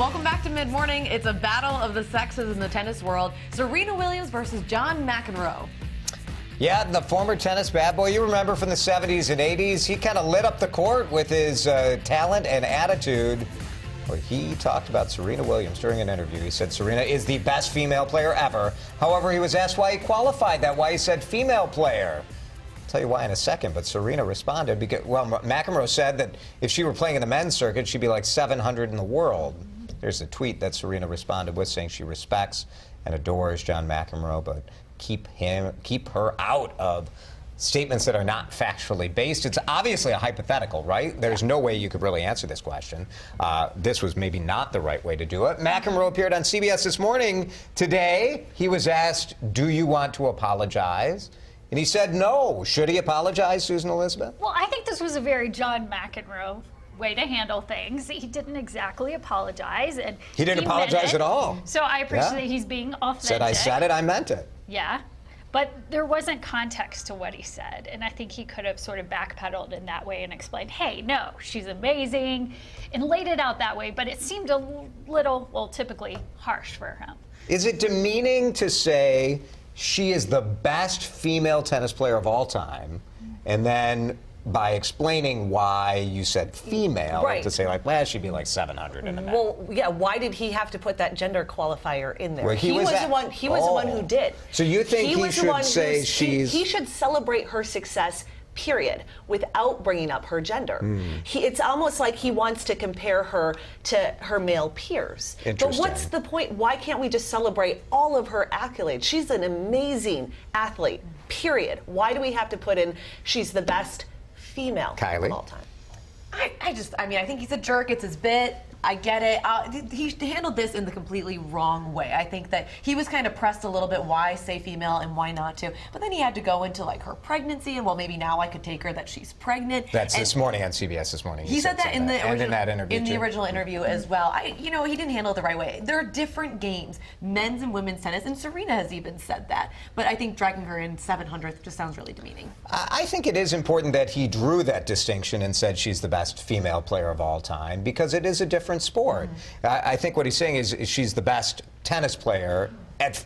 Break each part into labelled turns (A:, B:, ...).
A: Welcome back to Mid-Morning. It's a battle of the sexes in the tennis world. Serena Williams versus John McEnroe.
B: Yeah, the former tennis bad boy. You remember from the 70s and 80s, he kind of lit up the court with his talent and attitude. Well, he talked about Serena Williams during an interview. He said Serena is the best female player ever. However, he was asked why he qualified that, why he said female player. I'll tell you why in a second, but Serena responded because, well, McEnroe said that if she were playing in the men's circuit, she'd be like 700 in the world. There's a tweet that Serena responded with saying she respects and adores John McEnroe, but keep her out of statements that are not factually based. It's obviously a hypothetical, right? There's no way you could really answer this question. This was maybe not the right way to do it. McEnroe appeared on CBS this morning. Today, he was asked, do you want to apologize? And he said no. Should he apologize, Susan Elizabeth?
C: Well, I think this was a very John McEnroe way to handle things. He didn't exactly apologize, and
B: he didn't apologize at all.
C: So I appreciate that he's being authentic.
B: Said I said it, I meant it.
C: Yeah, but there wasn't context to what he said, and I think he could have sort of backpedaled in that way and explained, hey, no, she's amazing, and laid it out that way, but it seemed a little, well, typically harsh for him.
B: Is it demeaning to say she is the best female tennis player of all time, and then by explaining why you said female,
D: right,
B: to say like, well, she'd be like 700 in a match?
D: Well, yeah. Why did he have to put that gender qualifier in there?
B: Well, he was
D: the one. He was the one who did.
B: So you think he should say she's?
D: He should celebrate her success, period, without bringing up her gender. It's almost like he wants to compare her to her male peers. But what's the point? Why can't we just celebrate all of her accolades? She's an amazing athlete, period. Why do we have to put in she's the best female
B: Kylie?
D: Of all time?
A: I mean, I think he's a jerk. It's his bit. I get it. He handled this in the completely wrong way. I think that he was kind of pressed a little bit, why say female and why not to. But then he had to go into like her pregnancy and, well, maybe now I could take her that she's pregnant.
B: That's this morning on CBS this morning.
A: He said that in the
B: original
A: interview as well. He didn't handle it the right way. There are different games, men's and women's tennis, and Serena has even said that. But I think dragging her in 700th just sounds really demeaning.
B: I think it is important that he drew that distinction and said she's the best female player of all time because it is a different sport. I think what he's saying is she's the best tennis player at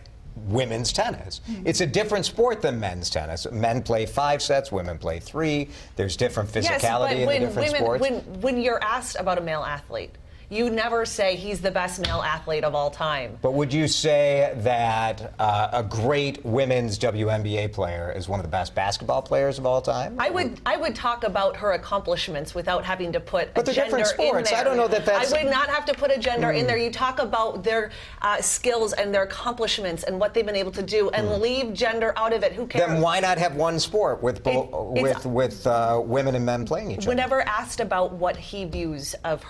B: women's tennis. It's a different sport than men's tennis. Men play 5 sets, women play 3. There's different physicality in the different sports.
D: When you're asked about a male athlete, you never say he's the best male athlete of all time.
B: But would you say that a great women's WNBA player is one of the best basketball players of all time?
D: I would talk about her accomplishments without having to put a gender in there. But they're different sports.
B: I don't know that that's...
D: I would not have to put a gender in there. You talk about their skills and their accomplishments and what they've been able to do and leave gender out of it. Who cares?
B: Then why not have one sport with women and men playing each other?
D: Whenever asked about what he views of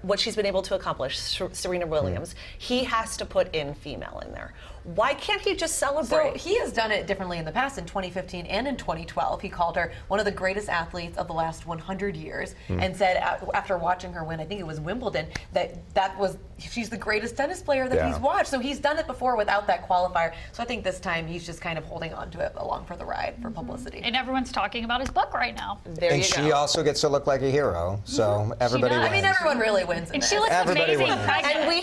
D: what she's been able to accomplish, Serena Williams, he has to put in female in there. Why can't he just celebrate?
A: So he has done it differently in the past. In 2015 and in 2012, he called her one of the greatest athletes of the last 100 years and said after watching her win, I think it was Wimbledon, she's the greatest tennis player that he's watched. So he's done it before without that qualifier. So I think this time he's just kind of holding on to it along for the ride for publicity.
C: And everyone's talking about his book right now.
B: And she also gets to look like a hero. So everybody wins.
A: I mean, everyone really wins.
C: And she looks amazing.
B: Wins.
D: And we